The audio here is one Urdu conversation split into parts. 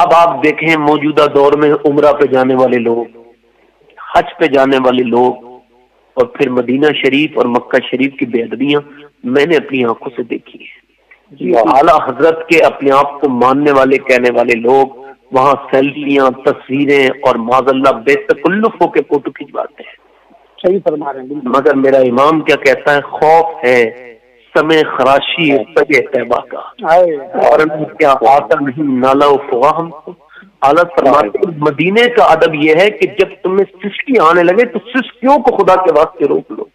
اب آپ دیکھیں موجودہ دور میں عمرہ پہ جانے والے لوگ، حج پہ جانے والے لوگ، اور پھر مدینہ شریف اور مکہ شریف کی بے ادبیاں میں نے اپنی آنکھوں سے دیکھی ہیں۔ اعلیٰ حضرت کے اپنے آپ کو ماننے والے کہنے والے لوگ وہاں سیلفیاں، تصویریں اور معاذ اللہ بے تکلف ہو کے فوٹو کھنچواتے ہیں۔ صحیح فرما رہے ہیں۔ مگر میرا امام کیا کہتا ہے؟ خوف ہے سمے خراشی سجے طیبہ کا، اور کیا آتا نہیں نالا و فغا ہم کو۔ اعلیٰ فرماتے ہیں مدینے کا ادب یہ ہے کہ جب تمہیں سسکی آنے لگے تو سسکیوں کو خدا کے واسطے روک لو،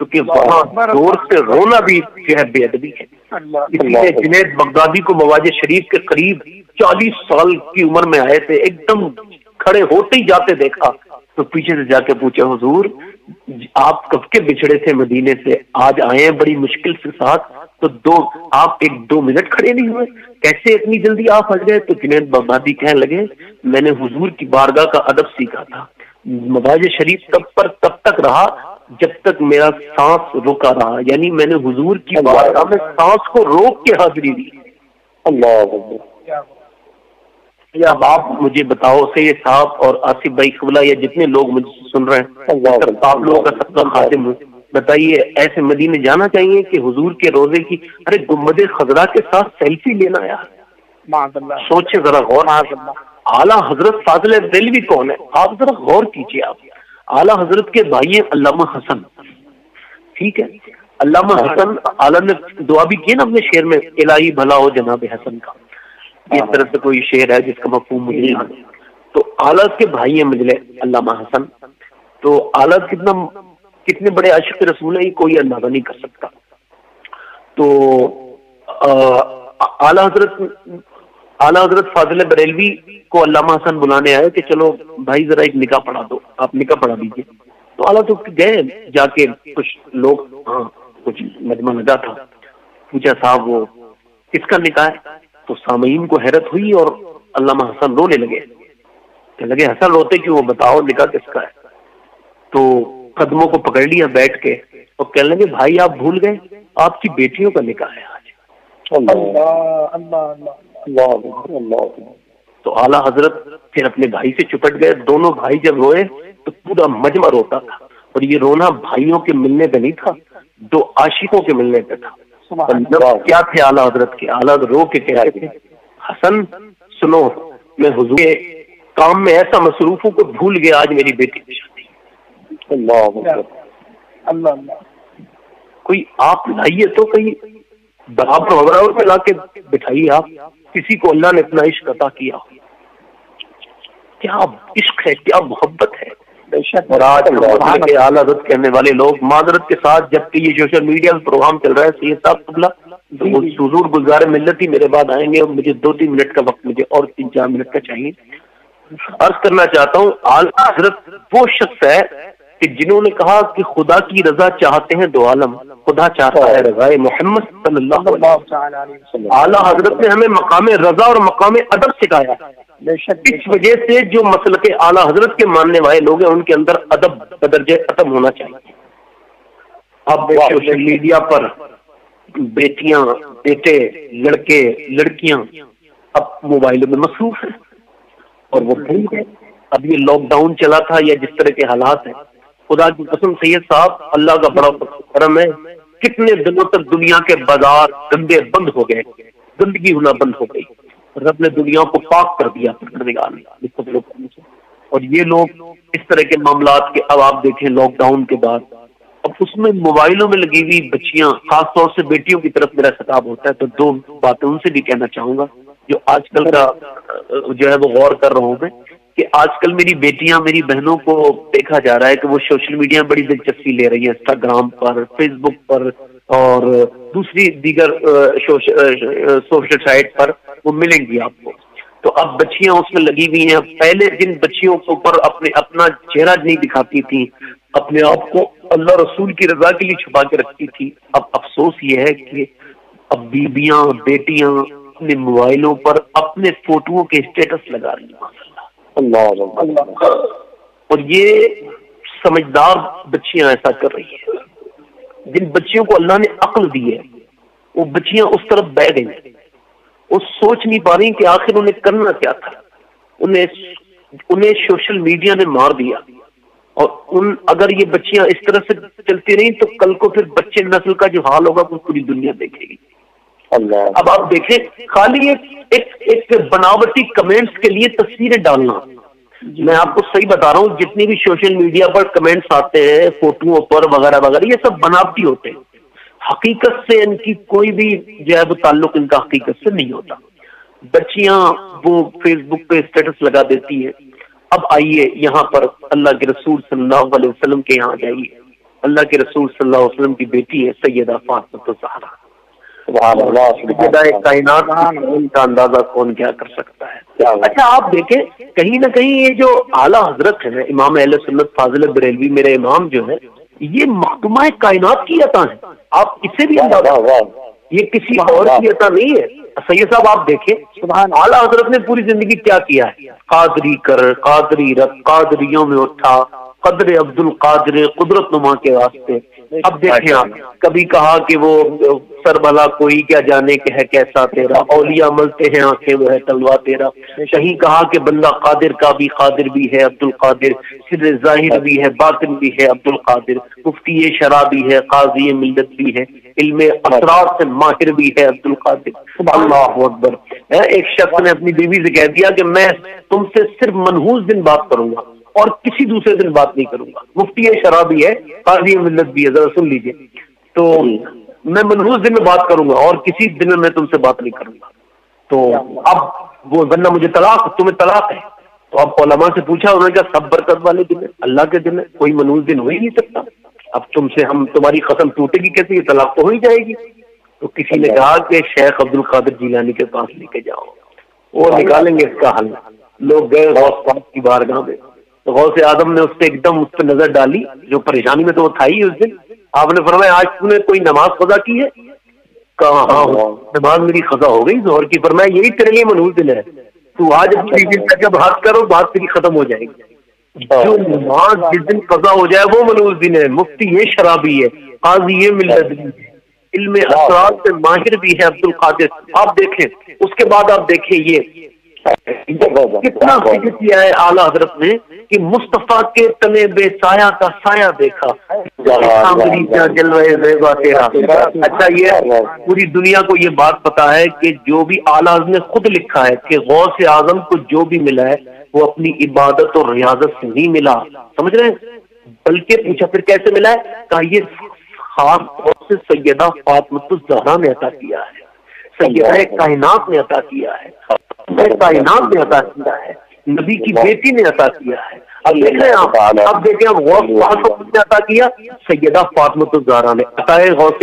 کیونکہ وہاں زور سے رونا بھی جو ہے بے ادبی ہے۔ اسی لیے جنید بغدادی کو مواج شریف کے قریب 40 سال کی عمر میں آئے تھے، ایک دم کھڑے ہوتے ہی جاتے دیکھا تو پیچھے سے جا کے پوچھے حضور آپ کب کے بچھڑے تھے مدینے سے، آج آئے ہیں بڑی مشکل سے ساتھ، تو آپ 1-2 منٹ کھڑے نہیں ہوئے، کیسے اتنی جلدی آپ ہٹ گئے؟ تو جنید بغدادی کہنے لگے میں نے حضور کی بارگاہ کا ادب سیکھا تھا، مواج شریف تب تک رہا جب تک میرا سانس رکا رہا، یعنی میں نے حضور کی بارگاہ میں سانس کو روک کے حاضری دی۔ اللہ اب آپ مجھے بتاؤ سید صاحب اور آصف بھائی قبلہ یا جتنے لوگ مجھ سے سن رہے ہیں، آپ لوگوں کا سب کا خادم ہوں، بتائیے ایسے مدینے جانا چاہیے کہ حضور کے روزے کی ارے گنبد خضرا کے ساتھ سیلفی لینا یار؟ سوچے ذرا غور۔ اعلیٰ حضرت فاضل بریلوی کون ہے؟ آپ ذرا غور کیجیے۔ آپ اعلیٰ حضرت کے بھائی علامہ حسن، ٹھیک ہے، علامہ حسن اعلیٰ نے دعا بھی کی نا اپنے شعر میں، الہی بھلا ہو جناب حسن کا، اس طرح سے کوئی شعر ہے جس کا مفہوم مجھے یاد ہے۔ تو اعلیٰ کے بھائی ہیں مجلے علامہ حسن، تو اعلیٰ کتنے بڑے عاشق رسول ہیں یہ کوئی اندازہ نہیں کر سکتا۔ تو اعلیٰ حضرت فاضل بریلوی کو علامہ حسن بلانے آئے کہ چلو بھائی ذرا ایک نکاح پڑھا دو، آپ نکاح پڑھا دیجیے۔ تو اعلیٰ تو گئے جا کے، کچھ لوگ ہاں کچھ مجمع لگا تھا، پوچھا صاحب وہ کس کا نکاح ہے؟ تو سامعین کو حیرت ہوئی اور علامہ حسن رونے لگے، کہ لگے حسن روتے کیوں، بتاؤ نکاح کس کا ہے؟ تو قدموں کو پکڑ لیا بیٹھ کے اور کہنے لگے بھائی آپ بھول گئے آپ کی بیٹیوں کا نکاح ہے آج۔ تو اعلیٰ حضرت پھر اپنے بھائی سے چپٹ گئے، دونوں بھائی جب روئے تو پورا مجمع روتا تھا، اور یہ رونا بھائیوں کے ملنے پہ نہیں تھا، دو عاشقوں کے ملنے پہ تھا۔ کیا تھے اعلیٰ حضرت کے؟ اعلیٰ رو کے کہتے تھے حسن سنو میں حضور کے کام میں ایسا مصروف ہوں کہ بھول گیا آج میری بیٹی کی شادی۔ اللہ کوئی آپ لائیے تو کہیں برابر پہ لا کے بٹھائیے، آپ کسی کو اللہ نے اتنا عشق عطا کیا، کیا عشق ہے، کیا محبت ہے۔ اور آج کے اعلیٰ حضرت کہنے والے لوگ معذرت کے ساتھ، جبکہ یہ سوشل میڈیا پر پروگرام چل رہا ہے سید صاحب قبلہ، تو حضور گلزار ملت ہی میرے بعد آئیں گے اور مجھے 2-3 منٹ کا وقت، مجھے اور 3-4 منٹ کا چاہیے۔ عرض کرنا چاہتا ہوں اعلیٰ حضرت وہ شخص ہے کہ جنہوں نے کہا کہ خدا کی رضا چاہتے ہیں دو عالم، خدا چاہتا ہے رضا محمد صلی اللہ علیہ وسلم۔ اعلیٰ حضرت نے ہمیں مقام رضا اور مقام ادب سکھایا، اس وجہ سے جو مسلک اعلیٰ حضرت کے ماننے والے لوگ ہیں ان کے اندر ادب بدرجہ ختم ہونا چاہیے۔ اب سوشل میڈیا پر بیٹیاں، بیٹے، لڑکے، لڑکیاں اب موبائلوں میں مصروف ہیں، اور وہ ٹھیک ہے۔ اب یہ لاک ڈاؤن چلا تھا یا جس طرح کے حالات ہیں، خدا کی قسم سید صاحب اللہ کا بڑا کرم ہے، کتنے دنوں تک دنیا کے بازار گندے بند ہو گئے، گندگی ہونا بند ہو گئی، رب نے دنیا کو پاک کر دیا پروردگار نے۔ اور یہ لوگ اس طرح کے معاملات کے اب آپ دیکھیں لاک ڈاؤن کے بعد اب اس میں موبائلوں میں لگی ہوئی بچیاں، خاص طور سے بیٹیوں کی طرف میرا خطاب ہوتا ہے، تو 2 باتیں ان سے بھی کہنا چاہوں گا جو آج کل کا جو ہے وہ غور کر رہا ہوں میں، کہ آج کل میری بیٹیاں، میری بہنوں کو دیکھا جا رہا ہے کہ وہ سوشل میڈیا میں بڑی دلچسپی لے رہی ہیں، انسٹاگرام پر، فیس بک پر اور دوسری دیگر سوشل سائٹ پر وہ ملیں گی آپ کو۔ تو اب بچیاں اس میں لگی ہوئی ہیں۔ پہلے جن بچیوں کے اوپر اپنا چہرہ نہیں دکھاتی تھی، اپنے آپ کو اللہ رسول کی رضا کے لیے چھپا کے رکھتی تھی، اب افسوس یہ ہے کہ اب بیویاں، بیٹیاں اپنے موبائلوں پر اپنے فوٹوؤں کے اسٹیٹس لگا رہی ہیں، اللہ، اور یہ سمجھدار بچیاں ایسا کر رہی ہیں۔ جن بچیوں کو اللہ نے عقل دی ہے وہ بچیاں اس طرف بہ گئی، وہ سوچ نہیں پا رہی کہ آخر انہیں کرنا کیا تھا۔ انہیں سوشل میڈیا نے مار دیا، اور اگر یہ بچیاں اس طرح سے چلتی رہیں تو کل کو پھر بچے نسل کا جو حال ہوگا وہ پوری دنیا دیکھے گی۔ اب آپ دیکھیں، خالی ایک بناوٹی کمنٹس کے لیے تصویریں ڈالنا، میں آپ کو صحیح بتا رہا ہوں، جتنی بھی سوشل میڈیا پر کمنٹس آتے ہیں فوٹوؤں پر وغیرہ وغیرہ، یہ سب بناوٹی ہوتے ہیں، حقیقت سے ان کی کوئی بھی جو ہے وہ تعلق ان کا حقیقت سے نہیں ہوتا۔ بچیاں وہ فیس بک پہ اسٹیٹس لگا دیتی ہیں۔ اب آئیے یہاں پر اللہ کے رسول صلی اللہ علیہ وسلم کے یہاں جائیے، اللہ کے رسول صلی اللہ علیہ وسلم کی بیٹی ہے سیدہ فاطمہ الزہرا، سیدہ کائنات، ان کا اندازہ کون کیا کر سکتا ہے۔ اچھا آپ دیکھیں، کہیں نہ کہیں یہ جو اعلیٰ حضرت ہے امام اہل سنت فاضل بریلوی میرے امام جو ہے، یہ مخدومہ کائنات کی عطا ہے، آپ اسے بھی اندازہ، یہ کسی اور کی عطا نہیں ہے۔ سید صاحب آپ دیکھیں، اعلیٰ حضرت نے پوری زندگی کیا کیا ہے، قادری کر، قادری رکھ، قادریوں میں اٹھا، قدر عبد القادر قدرت نما کے واسطے۔ اب دیکھیں آپ، کبھی کہا کہ وہ سر بھلا کوئی کیا جانے کہ ہے کیسا تیرا، اولیاء ملتے ہیں آنکھیں وہ ہے تلوا تیرا، کہیں کہا کہ بندہ قادر کا بھی قادر بھی ہے عبد القادر، سر ظاہر بھی ہے باطن بھی ہے عبد القادر، مفتی شرع بھی ہے، قاضی ملت بھی ہے، علم اسرار سے ماہر بھی ہے عبد القادر۔ اللہ اکبر۔ ایک شخص نے اپنی بیوی سے کہہ دیا کہ میں تم سے صرف منحوس دن بات کروں گا اور کسی دوسرے دن بات نہیں کروں گا، مفتی شرع بھی ہے، قاضی ملت بھی ہے، ذرا سن لیجئے، تو میں منحوس دن میں بات کروں گا اور کسی دن میں تم سے بات نہیں کروں گا۔ تو اب وہ ورنہ مجھے طلاق، تمہیں طلاق ہے۔ تو اب علماء سے پوچھا، انہوں نے کہا سب برکت والے دن ہے، اللہ کے دن ہے، کوئی منحوس دن ہو ہی نہیں سکتا، اب تم سے تمہاری قسم ٹوٹے گی کیسے، یہ طلاق تو ہو ہی جائے گی۔ تو کسی نے کہا کہ شیخ عبد القادر جیلانی کے پاس لے کے جاؤ، وہ نکالیں گے اس کا حل۔ لوگ گئے غوث پاک کی بارگاہ میں، تو غوث اعظم نے اس پہ نظر ڈالی، جو پریشانی میں تو وہ تھا ہی اس دن۔ آپ نے فرمایا آج تم نے کوئی نماز قضا کی ہے؟ کہا ہاں نماز میری قضا ہو گئی ظہر کی۔ فرمایا یہی تیرے لیے منحوس دن ہے، تو آج اپنی دن تک جب حق کرو بات تیری ختم ہو جائے گی۔ جو نماز جس دن قضا ہو جائے وہ منحوس دن ہے، مفتی یہ شرابی ہے، قاضی یہ ملت بھی ہے، علم اسرار سے ماہر بھی ہے عبد القادر۔ آپ دیکھیں اس کے بعد، آپ دیکھیں یہ کتنا ذکر کیا ہے اعلیٰ حضرت نے کہ مصطفیٰ کے تنے بے سایہ کا سایہ دیکھا، جلوے زیبا تیرا۔ اچھا یہ پوری دنیا کو یہ بات پتا ہے کہ جو بھی اعلیٰ حضرت نے خود لکھا ہے کہ غوث اعظم کو جو بھی ملا ہے وہ اپنی عبادت اور ریاضت سے نہیں ملا، سمجھ رہے ہیں، بلکہ پوچھا پھر کیسے ملا ہے، کہا یہ خاص طور سے سیدہ فاطمہ الزہرا نے عطا کیا ہے، سیدہ کائنات نے عطا کیا ہے، کائنات نے عطا کیا ہے، نبی کی بیٹی نے عطا کیا ہے۔ اب دیکھ رہے ہیں آپ، اب دیکھیں اب غوث پاک کو کس نے عطا کیا، سیدہ فاطمہ الزہرا نے۔ عطائے غوث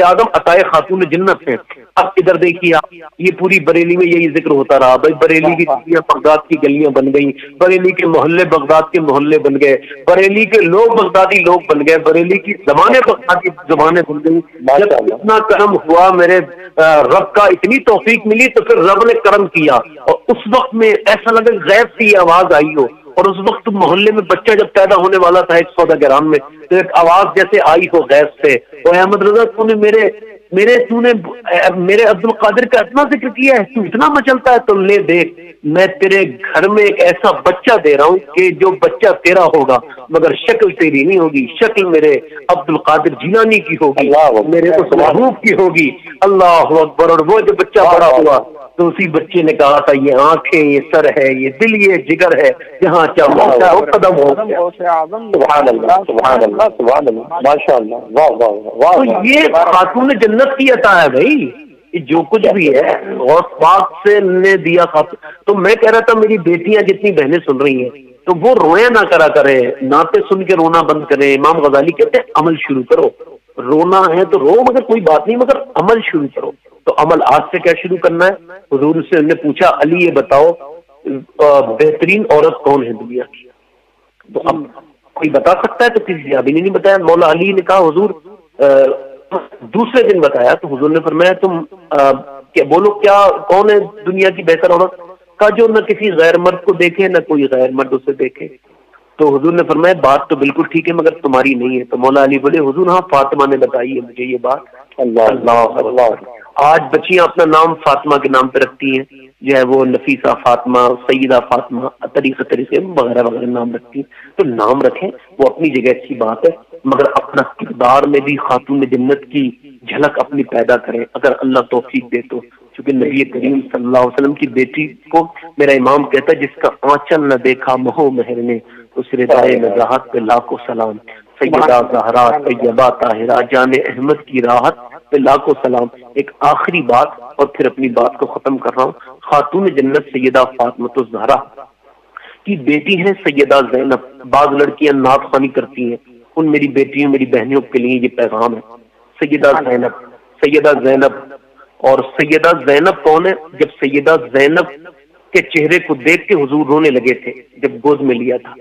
اعظم عطائے خاتون جنت ہے۔ اب ادھر دیکھیے آپ، یہ پوری بریلی میں یہی ذکر ہوتا رہا، بھائی بریلی کی گلیاں بغداد کی گلیاں بن گئی، بریلی کے محلے بغداد کے محلے بن گئے، بریلی کے لوگ بغدادی لوگ بن گئے، بریلی کی زبانیں بغدادی زبانیں بن گئی۔ جب اتنا کرم ہوا میرے رب کا، اتنی توفیق ملی تو پھر رب نے کرم کیا، اور اس وقت میں ایسا لگا غیب سے یہ آواز آئی ہو، اور اس وقت محلے میں بچہ جب پیدا ہونے والا تھا ایک سودا گرام میں، تو ایک آواز جیسے آئی ہو غیب سے، وہ احمد رضا تو نے میرے عبد القادر کا اتنا ذکر کیا ہے، تو اتنا مچلتا ہے، تو لے دیکھ میں تیرے گھر میں ایک ایسا بچہ دے رہا ہوں کہ جو بچہ تیرا ہوگا مگر شکل تیری نہیں ہوگی، شکل میرے عبد القادر جیلانی کی ہوگی، میرے اس محبوب کی ہوگی۔ اللہ اکبر۔ اور وہ جو بچہ بڑا ہوا تو اسی بچے نے کہا تھا یہ آنکھیں، یہ سر ہے، یہ دل، یہ جگر ہے، جہاں چاہتا ہے وہ قدم ہو۔ سبحان اللہ سبحان اللہ سبحان اللہ، ماشاء اللہ، واہ واہ واہ۔ تو یہ خاتون جنت کی عطا ہے بھائی، جو کچھ بھی ہے غوث پاک سے نے دیا خاتون۔ تو میں کہہ رہا تھا میری بیٹیاں جتنی بہنیں سن رہی ہیں تو وہ رویا نہ کرا کرے، نعتیں سن کے رونا بند کرے۔ امام غزالی کہتے ہیں عمل شروع کرو، رونا ہے تو رو مگر کوئی بات نہیں، مگر عمل شروع کرو۔ تو عمل آج سے کیا شروع کرنا ہے؟ حضور سے نے پوچھا علی یہ بتاؤ بہترین عورت کون ہے دنیا کی؟ تو اب کوئی بتا سکتا ہے؟ تو کسی صحابی نے نہیں بتایا۔ مولا علی نے کہا حضور دوسرے دن بتایا، تو حضور نے فرمایا تم بولو کیا کون ہے دنیا کی بہتر عورت؟ کہا جو نہ کسی غیر مرد کو دیکھے نہ کوئی غیر مرد اسے دیکھے۔ تو حضور نے فرمایا بات تو بالکل ٹھیک ہے مگر تمہاری نہیں ہے۔ تو مولا علی بولے حضور ہاں فاطمہ نے بتائی ہے مجھے یہ بات۔ اللہ اللہ اللہ آج بچیاں اپنا نام فاطمہ کے نام پہ رکھتی ہیں، جو ہے وہ نفیسہ فاطمہ، سیدہ فاطمہ، طریقے وغیرہ وغیرہ نام رکھتی ہیں۔ تو نام رکھیں، وہ اپنی جگہ اچھی بات ہے، مگر اپنا کردار میں بھی خاتون جنت کی جھلک اپنی پیدا کریں اگر اللہ توفیق دے تو۔ چونکہ نبی کریم صلی اللہ علیہ وسلم کی بیٹی کو میرا امام کہتا ہے جس کا آنچل نہ دیکھا مہو مہر نے، اس ردائے نزاہت پہ لاکھوں سلام۔ سیدہ زہرا طیبہ طاہرہ جان احمد کی راحت پہ لاکھوں سلام۔ ایک آخری بات اور پھر اپنی بات کو ختم کر رہا ہوں۔ خاتون جنت سیدہ فاطمہ الزہرا کی بیٹی ہیں سیدہ زینب۔ بعض لڑکیاں نعت خوانی کرتی ہیں، ان میری بیٹیوں میری بہنوں کے لیے یہ پیغام ہے۔ سیدہ زینب اور سیدہ زینب کون ہے؟ جب سیدہ زینب کے چہرے کو دیکھ کے حضور رونے لگے تھے جب گود میں لیا تھا،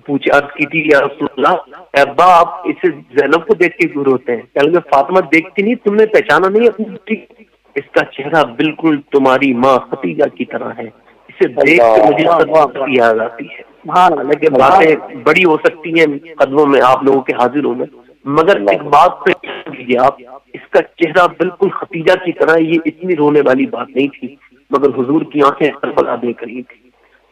پوچھ عرض کی تھی یا رسول اللہ ابا آپ اسے زینب کو دیکھ کے کیوں روتے ہیں؟ کہنے لگے فاطمہ دیکھتی نہیں، تم نے پہچانا نہیں اپنی بیٹی؟ اس کا چہرہ بالکل تمہاری ماں خدیجہ کی طرح ہے، اسے دیکھ کے مجھے یاد آتی ہے۔ حالانکہ باتیں بڑی ہو سکتی ہیں قدموں میں آپ لوگوں کے حاضر ہونا، مگر ایک بات پہ کیجیے آپ، اس کا چہرہ بالکل خدیجہ کی طرح، یہ اتنی رونے والی بات نہیں تھی، مگر حضور کی آنکھیں کربلا دیکھ رہی تھی،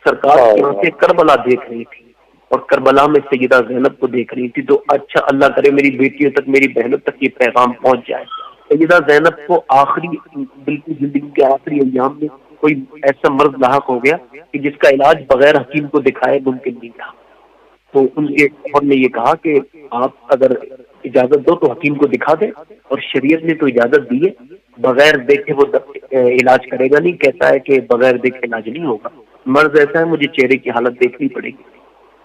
سرکار کی آنکھیں کربلا دیکھ رہی تھی اور کربلا میں سیدہ زینب کو دیکھ رہی تھی۔ تو اچھا اللہ کرے میری بیٹیوں تک میری بہنوں تک یہ پیغام پہنچ جائے۔ سیدہ زینب کو آخری بالکل زندگی کے آخری ایام میں کوئی ایسا مرض لاحق ہو گیا کہ جس کا علاج بغیر حکیم کو دکھائے ممکن نہیں تھا، تو ان کے شوہر نے یہ کہا کہ آپ اگر اجازت دو تو حکیم کو دکھا دیں، اور شریعت نے تو اجازت دی ہے، بغیر دیکھے وہ علاج کرے گا نہیں، کہتا ہے کہ بغیر دیکھے علاج نہیں ہوگا، مرض ایسا ہے مجھے چہرے کی حالت دیکھنی پڑے گی۔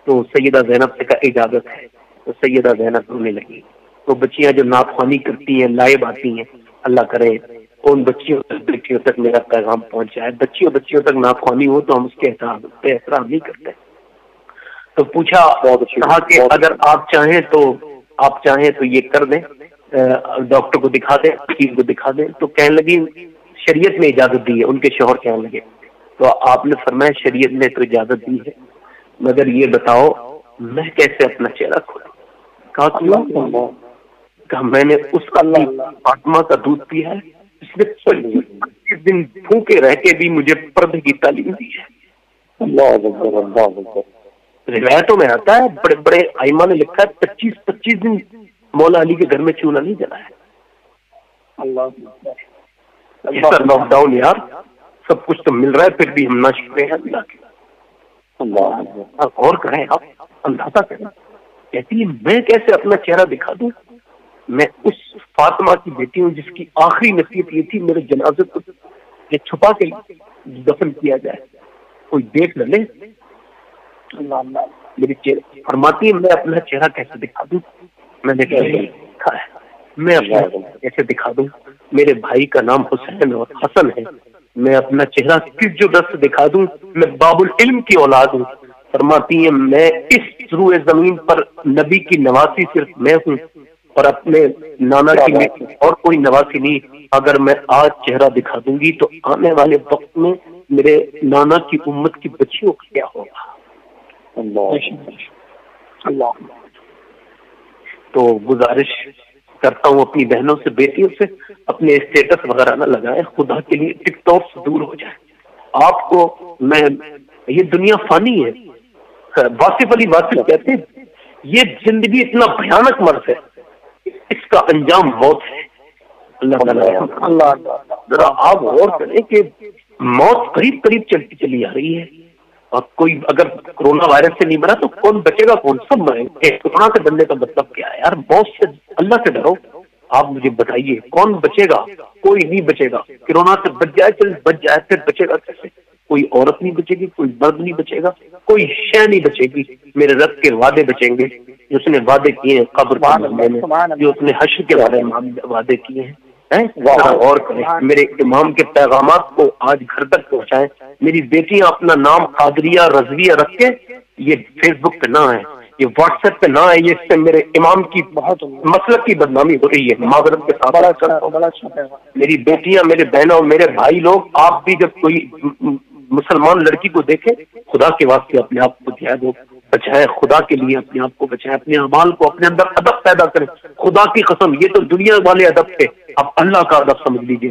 تو سیدہ زینب سے کہا اجازت ہے، تو سیدہ زینب رونے لگی۔ تو بچیاں جو نعت خوانی کرتی ہیں لائب آتی ہیں، اللہ کرے ان بچیوں تک بیٹیوں تک میرا پیغام پہنچ جائے، بچیوں تک نعت خوانی ہو تو ہم اس کے احترام نہیں کرتے۔ تو پوچھا، کہا کہ اگر آپ چاہیں تو یہ کر دیں، ڈاکٹر کو دکھا دیں، حکیم کو دکھا دیں۔ تو کہنے لگی شریعت نے اجازت دی ہے، ان کے شوہر کہنے لگے۔ تو آپ نے فرمایا شریعت نے تو اجازت دی ہے، مگر یہ بتاؤ میں کیسے اپنا چہرہ کھولوں؟ کہا میں نے اس فاطمہ کا دودھ پیا ہے، اس نے 25 دن بھوکے رہ کے بھی مجھے پردے کی تعلیم دی ہے۔ روایتوں میں آتا ہے، بڑے بڑے ائمہ نے لکھا ہے 25 دن مولا علی کے گھر میں چولہا نہیں جلا ہے۔ ایسا لاک ڈاؤن یار، سب کچھ تو مل رہا ہے پھر بھی ہم نہ شکرے ہیں اللہ کے۔ غور کریں آپ، اندازہ کریں، کہتی ہے میں کیسے اپنا چہرہ دکھا دوں؟ میں اس فاطمہ کی بیٹی ہوں جس کی آخری نصیحت یہ تھی میرے جنازے کو یہ چھپا کے دفن کیا جائے، کوئی دیکھ نہ لے۔ میری چہرہ فرماتی ہے میں اپنا چہرہ کیسے دکھا دوں؟ میں نے کہا ہے میں اپنا کیسے دکھا دوں؟ میرے بھائی کا نام حسین اور حسن ہے، میں اپنا چہرہ کس جرأت سے دکھا دوں؟ میں باب العلم کی اولاد ہوں۔ فرماتی ہیں میں اس روئے زمین پر نبی کی نواسی صرف میں ہوں اور اپنے نانا کی اور کوئی نواسی نہیں۔ اگر میں آج چہرہ دکھا دوں گی تو آنے والے وقت میں میرے نانا کی امت کی بچیوں کا کیا ہوگا؟ اللہ تو گزارش کرتا ہوں اپنی بہنوں سے، بیٹیوں سے، اپنے اسٹیٹس وغیرہ نہ لگائیں، خدا کے لیے ٹک ٹاک سے دور ہو جائیں۔ آپ کو میں یہ دنیا فانی ہے، واصف علی واصف کہتے ہیں یہ زندگی اتنا بھیانک مرض ہے، اس کا انجام موت ہے۔ اللہ ذرا آپ غور کریں کہ موت قریب قریب چلتی چلی آ رہی ہے، اور کوئی اگر کرونا وائرس سے نہیں مرا تو کون بچے گا؟ کون سب مریں گے۔ کرونا سے ڈرنے کا مطلب کیا ہے یار؟ موت سے اللہ سے ڈرو۔ آپ مجھے بتائیے کون بچے گا؟ کوئی نہیں بچے گا۔ کرونا سے بچ جائے چل بچ جائے، پھر بچے گا کیسے؟ کوئی عورت نہیں بچے گی، کوئی مرد نہیں بچے گا، کوئی شے نہیں بچے گی۔ میرے رب کے وعدے بچیں گے جو اس نے وعدے کیے ہیں قبر کے معاملے میں، جو اس نے حشر کے بارے میں وعدے کیے ہیں۔ غور کریں، میرے امام کے پیغامات کو آج گھر تک پہنچائیں۔ میری بیٹیاں اپنا نام قادریہ رضویہ رکھ کے یہ فیس بک پہ نہ آئے، یہ واٹس ایپ پہ نہ آئے، یہ اس سے میرے امام کی بہت مسلک کی بدنامی ہو رہی ہے۔ معذرت کے ساتھ میری بیٹیاں، میرے بہنوں، میرے بھائی لوگ، آپ بھی جب کوئی مسلمان لڑکی کو دیکھیں خدا کے واسطے اپنے آپ کو دیا دو، بچائیں خدا کے لیے، اپنے آپ کو بچائیں، اپنے اعمال کو، اپنے اندر ادب پیدا کریں۔ خدا کی قسم یہ تو دنیا والے ادب تھے، اب اللہ کا ادب سمجھ لیجیے۔